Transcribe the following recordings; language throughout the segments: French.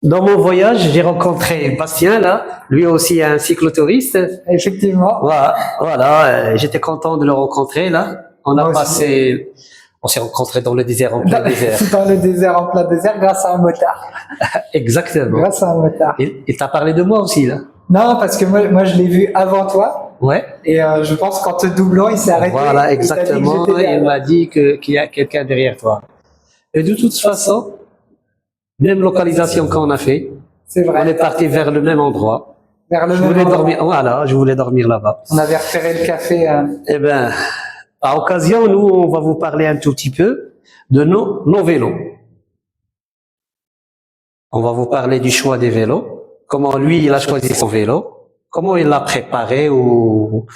Dans mon voyage, j'ai rencontré Bastien, là, lui aussi un cyclotouriste. Effectivement. Voilà, j'étais content de le rencontrer, là. On s'est rencontrés dans le désert, en plein désert. Dans le désert, en plein désert, grâce à un motard. Exactement. Grâce à un motard. Il t'a parlé de moi aussi, là. Non, parce que moi je l'ai vu avant toi. Ouais. Et je pense qu'en te doublant, il s'est arrêté. Voilà, exactement. Il m'a dit qu'il y a quelqu'un derrière toi. Et de toute façon, même localisation qu'on a fait, c'est vrai. On est parti vers le même endroit. Vers le je même voulais endroit. dormir. Voilà, je voulais dormir là-bas. On avait repéré le café. Eh ben, à occasion, nous, on va vous parler un tout petit peu de nos vélos. On va vous parler du choix des vélos, comment lui, il a choisi son vélo, comment il l'a préparé ou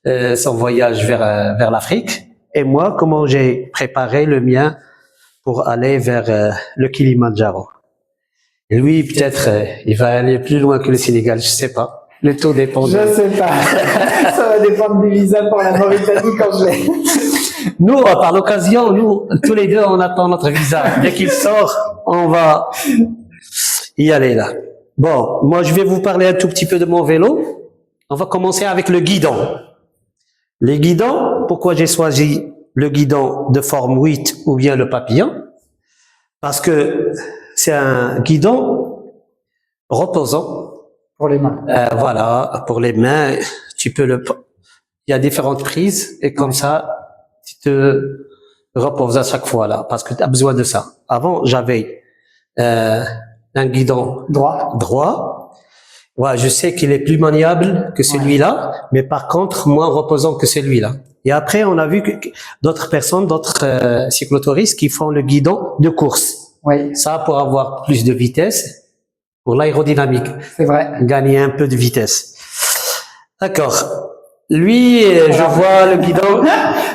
son voyage vers l'Afrique, et moi, comment j'ai préparé le mien pour aller vers le Kilimandjaro. Et lui, peut-être, il va aller plus loin que le Sénégal, je sais pas. Le tout dépend. Je sais pas. Ça va dépendre du visa pour la Mauritanie quand je l'ai. Nous, par l'occasion, nous, tous les deux, on attend notre visa. Dès qu'il sort, on va y aller là. Bon, moi, je vais vous parler un tout petit peu de mon vélo. On va commencer avec le guidon. Les guidons, pourquoi j'ai choisi le guidon de forme 8 ou bien le papillon? Parce que c'est un guidon reposant. Pour les mains. Voilà, pour les mains, il y a différentes prises et comme ça, tu te reposes à chaque fois là, parce que tu as besoin de ça. Avant, j'avais un guidon droit. Ouais, je sais qu'il est plus maniable que celui-là, mais par contre, moins reposant que celui-là. Et après, on a vu que d'autres personnes, d'autres cyclotouristes qui font le guidon de course. Oui. Ça, pour avoir plus de vitesse, pour l'aérodynamique. C'est vrai. Gagner un peu de vitesse. D'accord. Lui, je vois le guidon.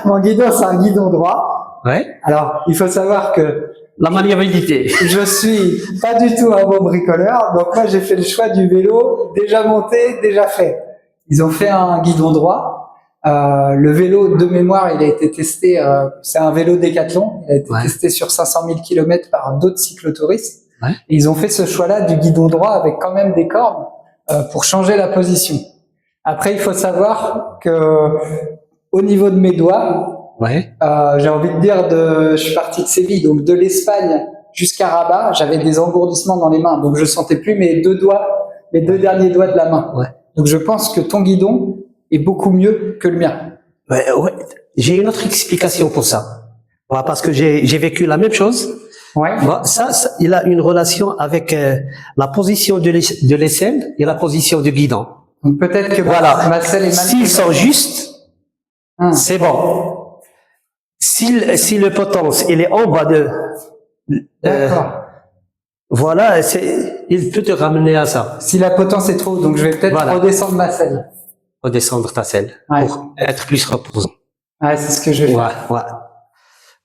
Mon guidon, c'est un guidon droit. Ouais. Alors, il faut savoir que la maniabilité. Je suis pas du tout un bon bricoleur, donc moi j'ai fait le choix du vélo déjà monté, déjà fait. Ils ont fait un guidon droit. Le vélo de mémoire, il a été testé, c'est un vélo Décathlon, il a été testé sur 500 000 km par d'autres cyclotouristes. Ouais. Et ils ont fait ce choix-là du guidon droit avec quand même des cordes pour changer la position. Après, il faut savoir que au niveau de mes doigts, j'ai envie de dire je suis parti de Séville, donc de l'Espagne jusqu'à Rabat, j'avais des engourdissements dans les mains, donc je sentais plus mes deux derniers doigts de la main. Ouais. Donc je pense que ton guidon est beaucoup mieux que le mien. Ouais. J'ai une autre explication pour ça. Ouais, parce que j'ai vécu la même chose. Ouais. Ça, il a une relation avec la position de l'aisselle et la position du guidon. Donc peut-être que voilà. S'ils sont justes, c'est bon. Si le potence il est en bas voilà, il peut te ramener à ça. Si la potence est trop, donc je vais peut-être redescendre ma selle. Redescendre ta selle pour être plus reposant. Ouais, c'est ce que je vais faire. Ouais.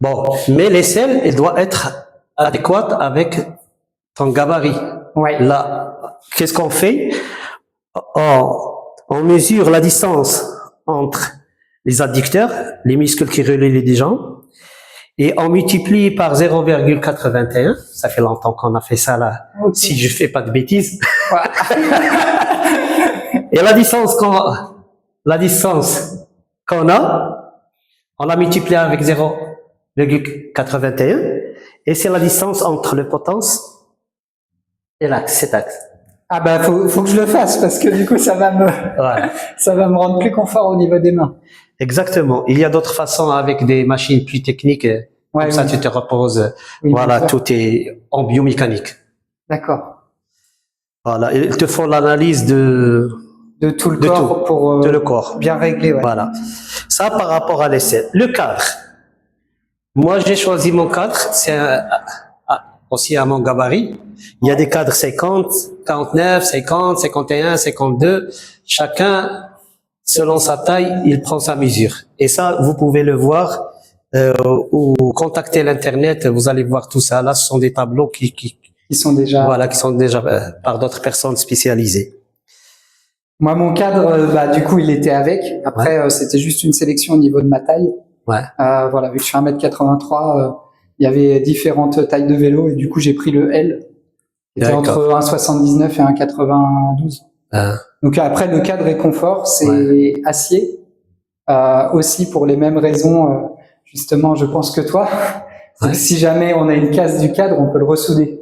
Bon, mais l'aisselle, elle doit être adéquate avec ton gabarit. Ouais. Là, qu'est-ce qu'on fait? On mesure la distance entre les adducteurs, les muscles qui relient les jambes, et on multiplie par 0,81. Ça fait longtemps qu'on a fait ça là, si je fais pas de bêtises. Et la distance qu'on a, on l'a multiplié avec 0,81, et c'est la distance entre le potence et l'axe, cet axe. Ah ben faut que je le fasse parce que du coup ça va me rendre plus confort au niveau des mains. Exactement. Il y a d'autres façons avec des machines plus techniques. Comme ça, tu te reposes. Voilà, tout est en biomécanique. D'accord. Voilà. Ils te font l'analyse de tout le corps pour le corps. Bien régler. Ouais. Voilà. Ça par rapport à l'aisselle. Le cadre. Moi, j'ai choisi mon cadre. C'est aussi à mon gabarit. Il y a des cadres 50, 49, 50, 51, 52. Chacun, selon sa taille, il prend sa mesure. Et ça, vous pouvez le voir ou contacter l'internet. Vous allez voir tout ça. Là, ce sont des tableaux qui sont déjà par d'autres personnes spécialisées. Moi, mon cadre, du coup, il était avec. Après, c'était juste une sélection au niveau de ma taille. Ouais. Voilà, vu que je suis 1m83, il y avait différentes tailles de vélo et du coup, j'ai pris le L. C'était entre 1,79 et 1,92. Donc après, le cadre et confort, c'est acier. Aussi pour les mêmes raisons, justement, je pense que toi. C'est que si jamais on a une casse du cadre, on peut le ressouder.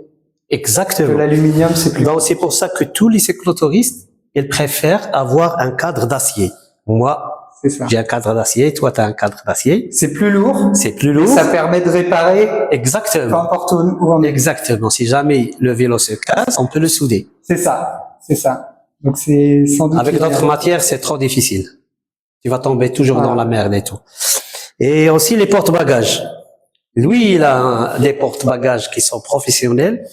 Exactement. L'aluminium, c'est plus. Donc c'est pour ça que tous les cyclotouristes, ils préfèrent avoir un cadre d'acier. Moi, j'ai un cadre d'acier, toi tu as un cadre d'acier. C'est plus lourd. C'est plus lourd. Ça permet de réparer. Exactement. Peu importe où on est. Exactement. Si jamais le vélo se casse, on peut le souder. C'est ça. C'est ça. Donc c'est sans doute. Avec d'autres matières, c'est trop difficile. Tu vas tomber toujours dans la merde et tout. Et aussi les porte-bagages. Lui, il a des porte-bagages qui sont professionnels.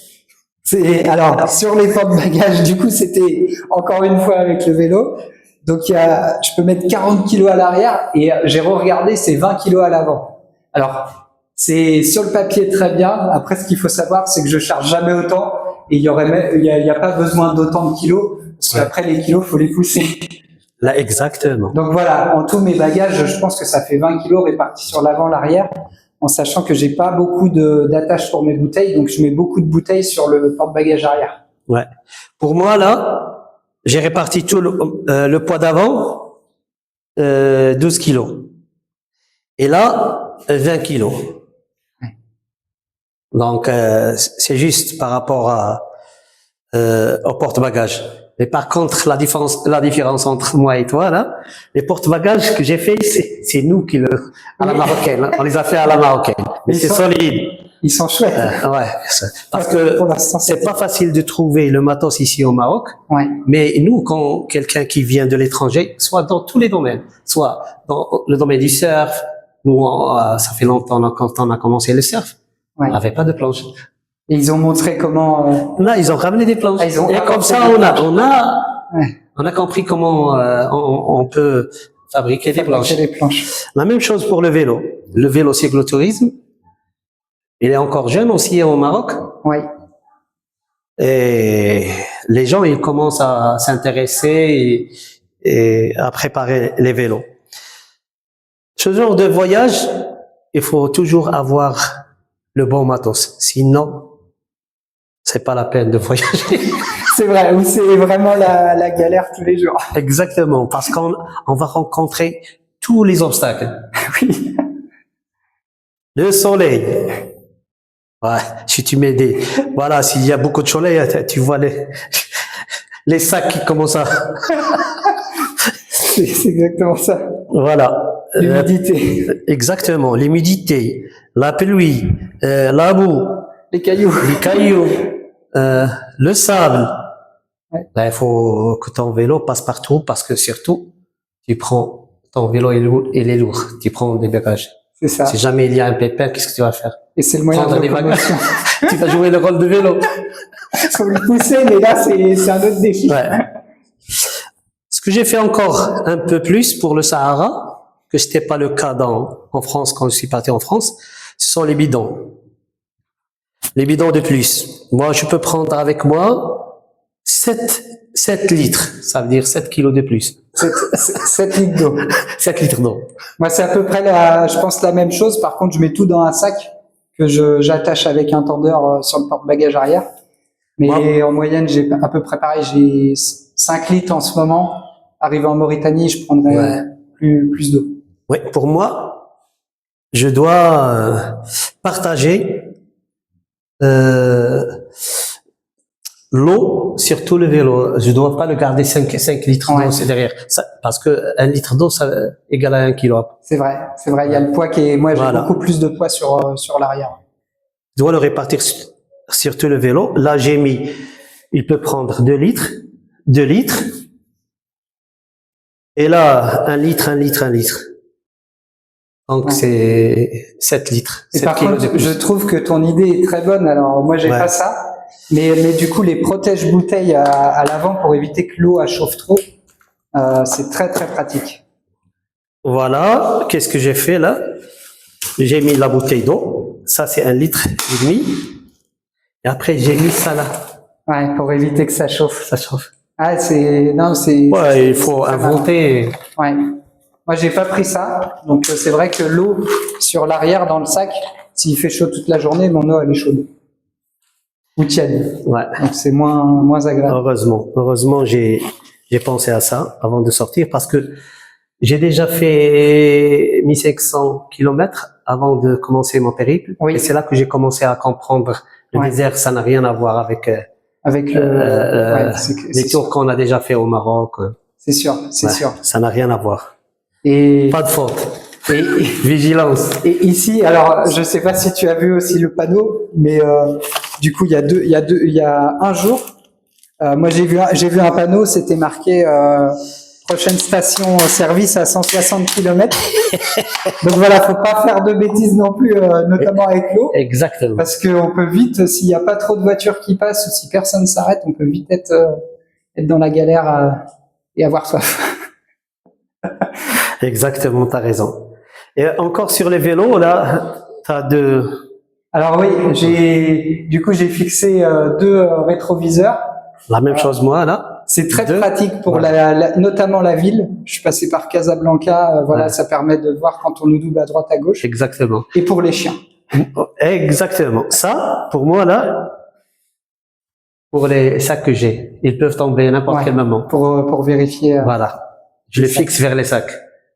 Alors, sur les porte-bagages, du coup, c'était encore une fois avec le vélo. Donc, je peux mettre 40 kilos à l'arrière et j'ai regardé, c'est 20 kilos à l'avant. Alors, c'est sur le papier très bien. Après, ce qu'il faut savoir, c'est que je charge jamais autant et il y a pas besoin d'autant de kilos parce qu'après les kilos, faut les pousser. Là, exactement. Donc voilà, en tous mes bagages, je pense que ça fait 20 kilos répartis sur l'avant, l'arrière, en sachant que j'ai pas beaucoup d'attaches pour mes bouteilles, donc je mets beaucoup de bouteilles sur le porte-bagages arrière. Ouais. Pour moi, là, j'ai réparti tout le poids d'avant, 12 kilos. Et là, 20 kilos. Ouais. Donc, c'est juste par rapport au porte-bagages. Mais par contre, la différence entre moi et toi, là, les porte-bagages que j'ai fait, c'est nous qui à la marocaine, hein. On les a fait à la marocaine. Mais c'est solide. Ils sont chouettes. Ouais. Parce que c'est pas facile de trouver le matos ici au Maroc. Ouais. Mais nous, quand quelqu'un qui vient de l'étranger, soit dans tous les domaines, soit dans le domaine du surf, nous, ça fait longtemps quand on a commencé le surf, on n'avait pas de planche. Et ils ont montré comment. Là, ils ont ramené des planches. Et comme ça, on a compris comment on peut fabriquer des planches. La même chose pour le vélo. Le vélo cyclotourisme, il est encore jeune aussi au Maroc. Oui. Et les gens, ils commencent à s'intéresser et à préparer les vélos. Ce genre de voyage, il faut toujours avoir le bon matos. Sinon, c'est pas la peine de voyager. C'est vrai, ou c'est vraiment la galère tous les jours. Exactement, parce qu'on va rencontrer tous les obstacles. Oui. Le soleil. Ouais, si tu mets voilà, s'il y a beaucoup de soleil, tu vois les sacs qui commencent à. C'est exactement ça. Voilà. L'humidité. Exactement, l'humidité, la pluie, la boue. Les cailloux. Le sable. Ouais. Là, il faut que ton vélo passe partout parce que surtout, tu prends ton vélo, il est lourd. Tu prends des bagages. C'est ça. Si jamais il y a un pépin, qu'est-ce que tu vas faire? Et c'est le moyen de locomotion. Tu vas jouer le rôle de vélo. Faut le pousser, mais là, c'est un autre défi. Ouais. Ce que j'ai fait encore un peu plus pour le Sahara, que c'était pas le cas en France quand je suis parti en France, ce sont les bidons. Les bidons de plus. Moi, je peux prendre avec moi 7 litres. Ça veut dire 7 kilos de plus. 7 litres d'eau. 7 litres d'eau. Moi, c'est à peu près je pense la même chose. Par contre, je mets tout dans un sac que j'attache avec un tendeur sur le porte-bagages arrière. Mais en moyenne, j'ai à peu près pareil. J'ai 5 litres en ce moment. Arrivé en Mauritanie, je prendrai plus d'eau. Oui, pour moi, je dois partager l'eau, surtout le vélo. Je dois pas le garder 5 litres d'eau derrière. Ça, parce que 1 litre d'eau, ça égale à 1 kilo. C'est vrai. Il y a le poids qui est, moi, j'ai beaucoup plus de poids sur l'arrière. Je dois le répartir sur tout le vélo. Là, j'ai mis, il peut prendre 2 litres. Et là, 1 litre. Donc, c'est 7 litres. Et par contre, je trouve que ton idée est très bonne. Alors, moi, j'ai pas ça. Mais du coup, les protège-bouteilles à l'avant pour éviter que l'eau chauffe trop, c'est très, très pratique. Voilà. Qu'est-ce que j'ai fait là? J'ai mis la bouteille d'eau. Ça, c'est 1,5 litre. Et après, j'ai mis ça là. Ouais, pour éviter que ça chauffe. Ça chauffe. Ah, ouais, il faut inventer. Ouais. Moi, j'ai pas pris ça. Donc, c'est vrai que l'eau sur l'arrière dans le sac, s'il fait chaud toute la journée, mon eau, elle est chaude. Ou tiède. Ouais. Donc c'est moins agréable. Heureusement, j'ai pensé à ça avant de sortir parce que j'ai déjà fait 1500 kilomètres avant de commencer mon périple. Oui. Et c'est là que j'ai commencé à comprendre le désert, ça n'a rien à voir avec les tours qu'on a déjà fait au Maroc. C'est sûr, c'est sûr. Ça n'a rien à voir. Et pas de faute. Et vigilance. Et ici, alors je sais pas si tu as vu aussi le panneau, mais du coup il y a un jour, moi j'ai vu un panneau, c'était marqué prochaine station service à 160 km. Donc voilà, faut pas faire de bêtises non plus, notamment avec l'eau. Exactement. Parce qu'on peut vite, s'il n'y a pas trop de voitures qui passent ou si personne s'arrête, on peut vite être dans la galère et avoir soif. Exactement, t'as raison. Et encore sur les vélos, là, t'as deux. Alors oui, j'ai fixé 2 rétroviseurs. La même chose moi, là. C'est très pratique pour notamment la ville. Je suis passé par Casablanca, voilà, ça permet de voir quand on nous double à droite à gauche. Exactement. Et pour les chiens. Exactement. Ça, pour moi, là, pour les sacs que j'ai, ils peuvent tomber à n'importe quel moment. Pour vérifier. Voilà. Je les fixe vers les sacs.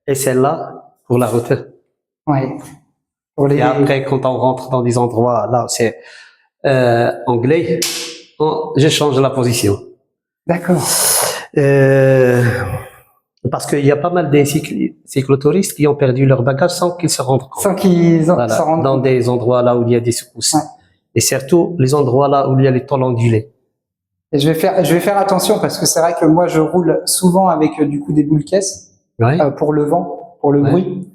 Et celle-là, pour la route. Ouais. Et après, quand on rentre dans des endroits, là, c'est anglais, je change la position. D'accord. Parce qu'il y a pas mal de cyclotouristes qui ont perdu leur bagage sans qu'ils se rendent compte. Sans qu'ils s'en rendent compte. Dans des endroits là où il y a des secousses. Ouais. Et surtout, les endroits là où il y a les tôles ondulées. Et je vais faire attention parce que c'est vrai que moi, je roule souvent avec du coup des boules caisses pour le vent, pour le bruit.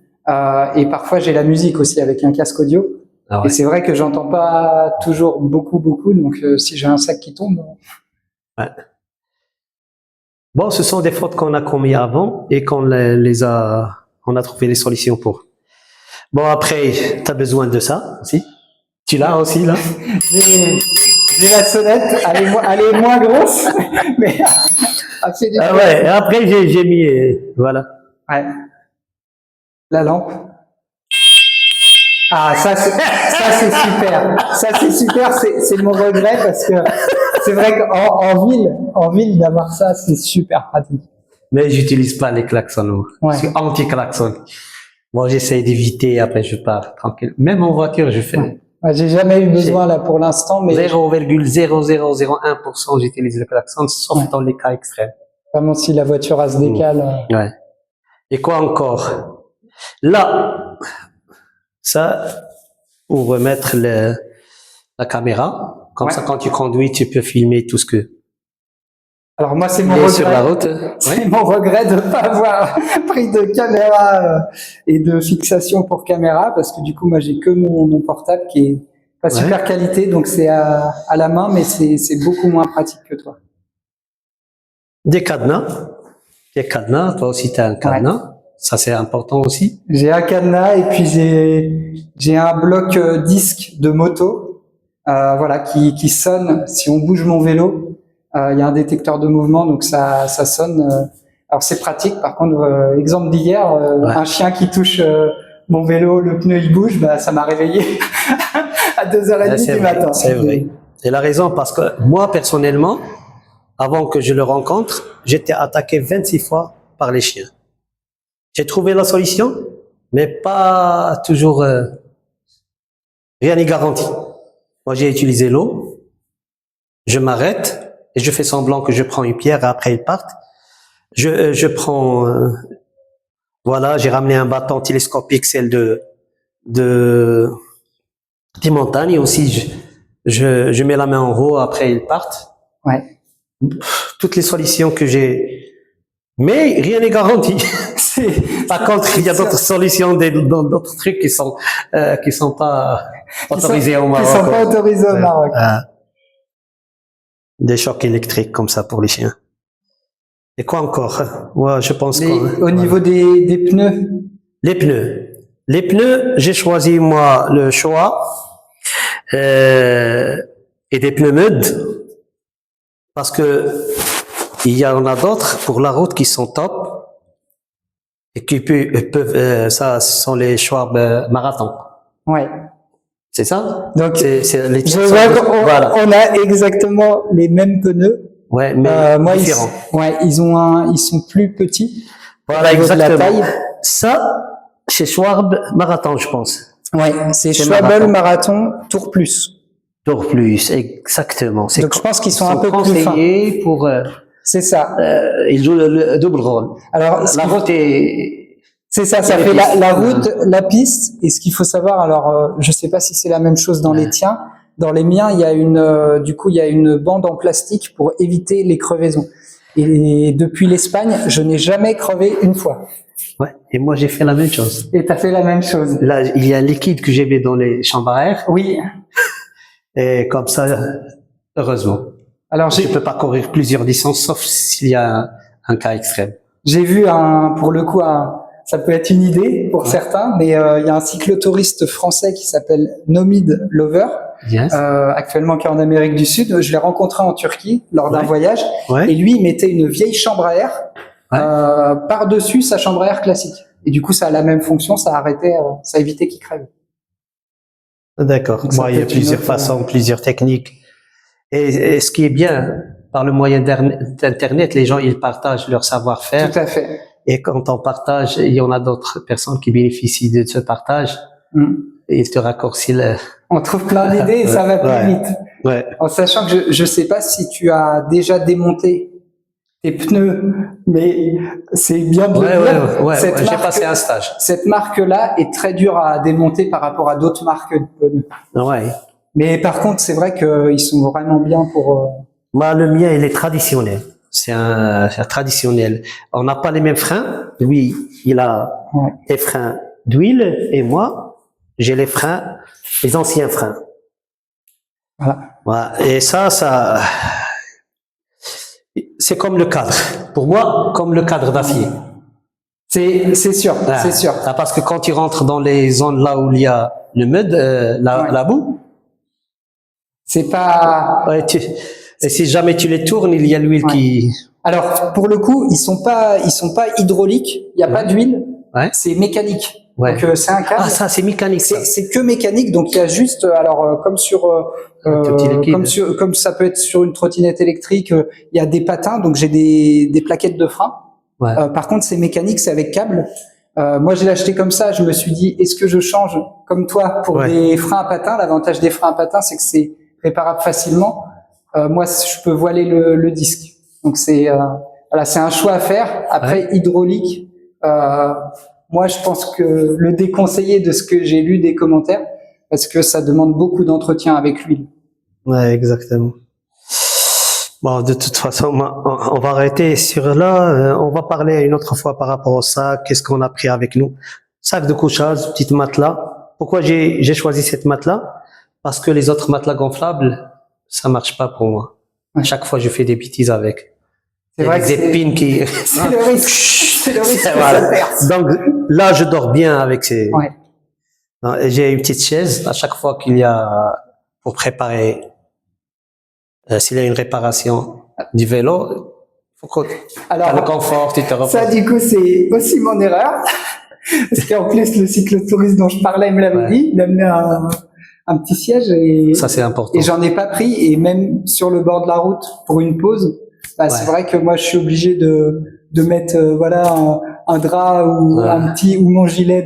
Et parfois, j'ai la musique aussi avec un casque audio. Ah ouais. Et c'est vrai que j'entends pas toujours beaucoup. Donc, si j'ai un sac qui tombe. Ouais. Bon, ce sont des fautes qu'on a commises avant et qu'on on a trouvé des solutions pour. Bon, après, tu as besoin de ça aussi. Tu l'as aussi, là? J'ai la sonnette, elle est moins grosse, mais ah ouais, après j'ai mis, voilà. Ouais. La lampe. Ah, ça c'est super. Ça c'est super, c'est mon regret parce que c'est vrai qu'en ville d'avoir ça, c'est super pratique. Mais j'utilise pas les klaxons. Je suis anti-klaxon. Moi, j'essaie d'éviter, après je pars tranquille. Même en voiture, je fais. Ouais, j'ai jamais eu besoin là pour l'instant, mais 0,0001% j'utilise le klaxon, sauf dans les cas extrêmes. Vraiment si la voiture se décale. Ouais. Et quoi encore? Là, ça, pour remettre la caméra, comme ça quand tu conduis, tu peux filmer tout ce que. Alors moi c'est mon regret. Sur la route. C'est mon regret de pas avoir pris de caméra et de fixation pour caméra parce que du coup moi j'ai que mon portable qui est pas super qualité, donc c'est à la main, mais c'est beaucoup moins pratique que toi. Des cadenas. Toi aussi tu as un cadenas. Ouais. Ça c'est important aussi. J'ai un cadenas et puis j'ai un bloc disque de moto, voilà, qui sonne si on bouge mon vélo. Il y a un détecteur de mouvement, donc ça sonne. Alors c'est pratique. Par contre, exemple d'hier, un chien qui touche mon vélo, le pneu il bouge, bah ça m'a réveillé à 2h30 du matin. C'est vrai. Et la raison, parce que moi personnellement, avant que je le rencontre, j'étais attaqué 26 fois par les chiens. J'ai trouvé la solution, mais pas toujours. Rien n'est garanti. Moi, j'ai utilisé l'eau. Je m'arrête. Et je fais semblant que je prends une pierre et après ils partent. Je prends, voilà, j'ai ramené un bâton télescopique, celle des montagnes aussi. Je mets la main en haut, après ils partent. Ouais. Toutes les solutions que j'ai, mais rien n'est garanti. Par contre, il y a d'autres solutions, d'autres trucs qui sont pas autorisés au Maroc. Qui sont pas autorisés au Maroc. Des chocs électriques comme ça pour les chiens. Et quoi encore? Ouais, je pense au niveau des pneus. Les pneus, j'ai choisi moi le choix et des pneus Mud parce que il y en a d'autres pour la route qui sont top et qui peuvent ça ce sont les Schwab marathon. Ouais. C'est ça? Donc, c'est les je tiens vois sont- qu'on voilà. on a exactement les mêmes pneus. Ouais, mais Moi, différents. ils sont plus petits. Voilà, au niveau de la exactement. taille. Ça, chez Schwab, marathon, je pense. Ouais, c'est C'est Schwabel Marathon Tour Plus. Tour plus, exactement. Donc, je pense qu'ils sont un peu plus fins. conseillés pour, C'est ça. ils jouent le double rôle. Alors, La route est, c'est ça, ça les fait pistes. la route, la piste, et ce qu'il faut savoir, alors je sais pas si c'est la même chose dans les tiens, dans les miens, il y a il y a une bande en plastique pour éviter les crevaisons. Et depuis l'Espagne, je n'ai jamais crevé une fois. ouais. Et moi, j'ai fait la même chose. Et t'as fait la même chose. Là, il y a un liquide que j'ai mis dans les chambres à air, Oui. et comme ça, heureusement. Alors Je peux pas courir plusieurs distances, sauf s'il y a un cas extrême. j'ai vu pour le coup, ça peut être une idée pour certains, mais il y a un cyclotouriste français qui s'appelle Nomid Lover, Yes. actuellement qui est en Amérique du Sud. Je l'ai rencontré en Turquie lors d'un Ouais. voyage, Ouais. et lui, il mettait une vieille chambre à air Ouais. par-dessus sa chambre à air classique. Et du coup, ça a la même fonction, ça arrêtait, ça évitait qu'il crève. D'accord. Donc, ça Moi, il y peut a être une plusieurs autre, façons, plusieurs techniques. Et ce qui est bien, par le moyen d'Internet, les gens, ils partagent leur savoir-faire. Tout à fait. Et quand on partage, il y en a d'autres personnes qui bénéficient de ce partage. Mm. Et ils te raccourcissent le... On trouve plein d'idées et ça va plus Ouais. vite. Ouais. En sachant que je sais pas si tu as déjà démonté tes pneus, mais c'est bien de le dire. Cette J'ai marque- passé un stage. Cette marque-là est très dure à démonter par rapport à d'autres marques de pneus. Ouais. Mais par contre, c'est vrai qu'ils sont vraiment bien pour... Moi, le mien, il est traditionnel. C'est un traditionnel. On n'a pas les mêmes freins. Lui, il a Ouais. les freins d'huile et moi, j'ai les anciens freins. Voilà. Voilà. Et ça, c'est comme le cadre. Pour moi, comme le cadre d'acier. C'est sûr, Ah, c'est sûr. ah, parce que quand tu rentres dans les zones là où il y a le mud, Ouais. la boue, C'est pas... ouais, et si jamais tu les tournes, il y a l'huile Ouais. qui... Alors, pour le coup, ils sont pas hydrauliques. Il n'y a pas d'huile. Ouais. C'est mécanique. Ouais. Donc, c'est un câble. Ah, ça, c'est mécanique, ça. C'est que mécanique, donc il y a juste, alors comme sur, tout petit liquide. comme ça peut être sur une trottinette électrique, il y a des patins, donc j'ai des plaquettes de frein. Ouais. Par contre, c'est mécanique, c'est avec câble. Moi, je l'ai acheté comme ça. Je me suis dit, est-ce que je change comme toi pour Ouais. des freins à patins? L'avantage des freins à patins, c'est que c'est réparable facilement. Moi, je peux voiler le disque. Donc c'est voilà, c'est un choix à faire. Après, hydraulique. Moi, je pense que le déconseiller de ce que j'ai lu des commentaires, parce que ça demande beaucoup d'entretien avec l'huile. Ouais, exactement. Bon, de toute façon, on va arrêter sur là. On va parler une autre fois par rapport au sac. Qu'est-ce qu'on a pris avec nous? Sac de couchage, petite matelas. Pourquoi j'ai choisi cette matelas? Parce que les autres matelas gonflables, ça marche pas pour moi. Ouais. Chaque fois, je fais des bêtises avec. C'est Il y a vrai des que c'est- épines qui... C'est le risque. C'est le risque que Voilà. ça perce. Donc là, je dors bien avec ces... Ouais. Non, et j'ai une petite chaise à chaque fois qu'il y a pour préparer s'il y a une réparation du vélo, faut que tu Alors, le confort, tu te reposes. ça, du coup, c'est aussi mon erreur. Parce qu'en plus, le cyclotouriste dont je parlais me l'avait Ouais. dit. Il a amené un petit siège et, Ça c'est important. et j'en ai pas pris. Et même sur le bord de la route, pour une pause, bah, c'est vrai que moi, je suis obligé de mettre, voilà, un drap ou un petit, ou mon gilet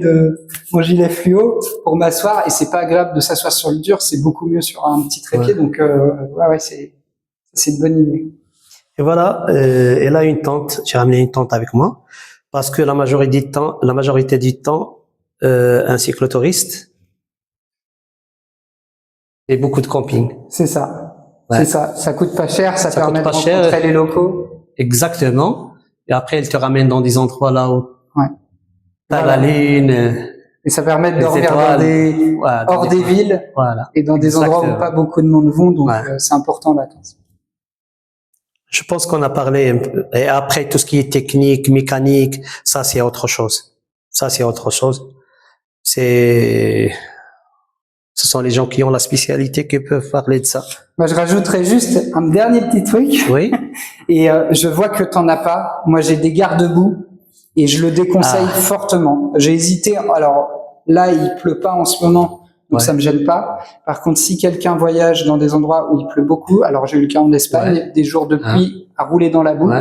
fluo pour m'asseoir. Et c'est pas agréable de s'asseoir sur le dur. C'est beaucoup mieux sur un petit trépied. Ouais. Donc, ouais, c'est une bonne idée. Et voilà, elle a une tente. J'ai ramené une tente avec moi parce que la majorité du temps, un cyclotouriste et beaucoup de camping. C'est ça. Ouais. C'est ça. Ça coûte pas cher. Ça permet de coûte pas cher. rencontrer les locaux. Exactement. Et après, elle te ramène dans des endroits là où Ouais. t'as Voilà. la lune, Et ça permet de les dormir étoiles. Voilà, hors des villes Voilà. et dans des endroits où Exactement. pas beaucoup de monde vont. Donc, Ouais. c'est important en vacances. Je pense qu'on a parlé un peu. Et après, tout ce qui est technique, mécanique, ça, c'est autre chose. Ça, c'est autre chose. Ce sont les gens qui ont la spécialité qui peuvent parler de ça. Moi, je rajouterais juste un dernier petit truc. Oui. Et je vois que t'en as pas. Moi, j'ai des garde-boue et je le déconseille fortement. J'ai hésité. Alors là, il pleut pas en ce moment, donc ça me gêne pas. Par contre, si quelqu'un voyage dans des endroits où il pleut beaucoup, alors j'ai eu le cas en Espagne, des jours de pluie à rouler dans la boue,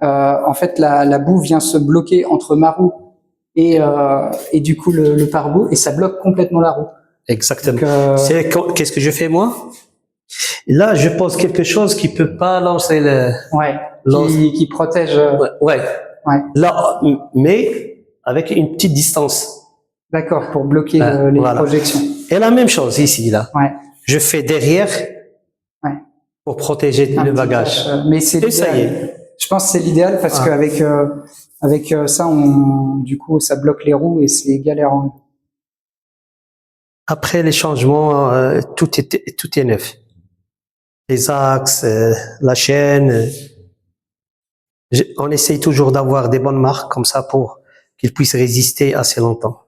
en fait la boue vient se bloquer entre ma roue et du coup le pare-boue, et ça bloque complètement la roue. Exactement. Qu'est-ce que je fais moi? Là, je pose quelque chose qui peut pas lancer le. Qui protège. Ouais. Là, mais avec une petite distance. D'accord, pour bloquer les projections. Et la même chose ici, là. Je fais derrière pour protéger le bagage. Mais c'est l'idéal. Je pense que c'est l'idéal parce qu'avec ça, du coup, ça bloque les roues et c'est galère. Après les changements, tout est neuf. Les axes, la chaîne. On essaye toujours d'avoir des bonnes marques comme ça pour qu'ils puissent résister assez longtemps.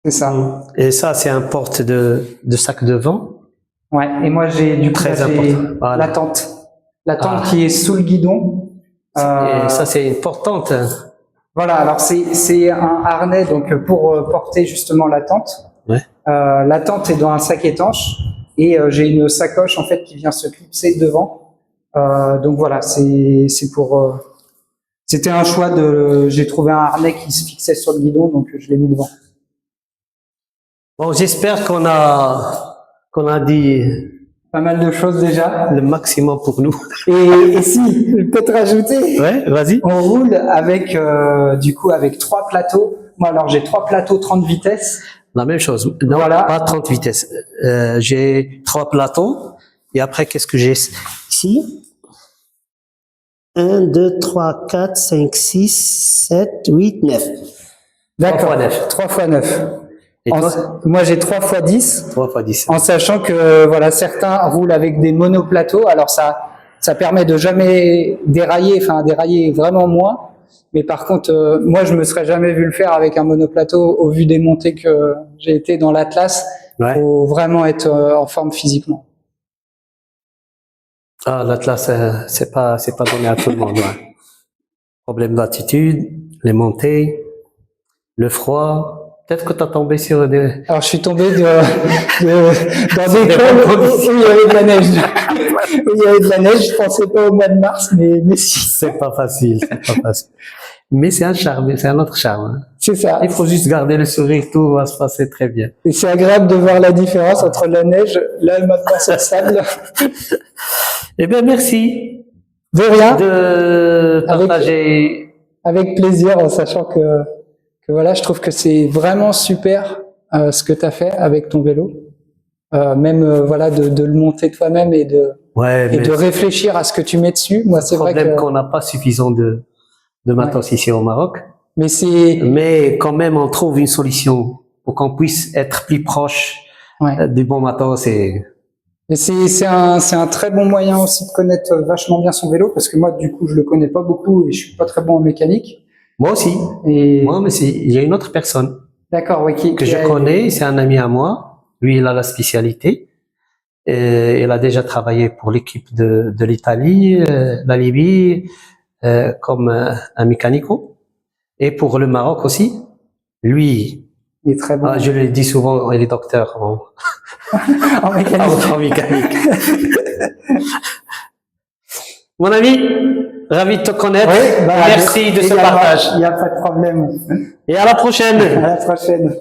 C'est ça. Et ça, c'est un porte de sac de vent. Ouais. Et moi, j'ai la tente. La tente qui est sous le guidon. Et ça, c'est une portante. Voilà. Alors, c'est un harnais donc pour porter justement la tente. La tente est dans un sac étanche et j'ai une sacoche en fait qui vient se clipser devant. Donc voilà, c'est pour. C'était un choix j'ai trouvé un harnais qui se fixait sur le guidon, donc je l'ai mis devant. Bon, j'espère qu'on a dit pas mal de choses déjà. Le maximum pour nous. Et si, peut-être rajouter. Ouais, vas-y. On roule avec du coup avec 3 plateaux. Moi alors j'ai 3 plateaux 30 vitesses. La même chose. Non, voilà. Pas 30 vitesses. J'ai 3 plateaux. Et après, qu'est-ce que j'ai ici? 1, 2, 3, 4, 5, 6, 7, 8, 9. D'accord. 3 x 9. Et toi? Moi, j'ai 3 x 10. 3 x 10. En sachant que, voilà, certains roulent avec des monoplateaux. Alors, ça permet de jamais dérailler, enfin, dérailler vraiment moins. Mais par contre, moi, je me serais jamais vu le faire avec un monoplateau au vu des montées que j'ai été dans l'Atlas. Faut vraiment être en forme physiquement. Ah, l'Atlas, c'est pas donné à tout le monde. Problème d'altitude, les montées, le froid. Peut-être que tu as tombé sur des... Alors, je suis tombé dans des cols où il y avait de la neige. Où il y avait de la neige, je pensais pas au mois de mars, mais si. C'est pas facile, Mais c'est un charme, c'est un autre charme. C'est ça. Il faut juste garder le sourire, tout va se passer très bien. Et c'est agréable de voir la différence entre la neige, là, maintenant, c'est le sable. Eh bien, merci. De rien. De partager. Avec plaisir, en sachant que voilà, je trouve que c'est vraiment super ce que tu as fait avec ton vélo. Même voilà, de le monter toi-même et de réfléchir à ce que tu mets dessus. Moi, c'est vrai que... Le problème qu'on n'a pas suffisamment de matos ici au Maroc. Mais quand même, on trouve une solution pour qu'on puisse être plus proche du bon matos. Et c'est un très bon moyen aussi de connaître vachement bien son vélo, parce que moi, du coup, je le connais pas beaucoup et je suis pas très bon en mécanique. Moi aussi. Moi, mais il y a une autre personne. D'accord, oui. Que je connais, c'est un ami à moi. Lui, il a la spécialité. Et il a déjà travaillé pour l'équipe de l'Italie, la Libye, comme un mécanico. Et pour le Maroc aussi. Lui, il est très bon. Je le dis souvent, il est docteur en mécanique. En mécanique. Mon ami, ravi de te connaître. Oui, merci de ce partage. Il n'y a pas de problème. Et à la prochaine. À la prochaine.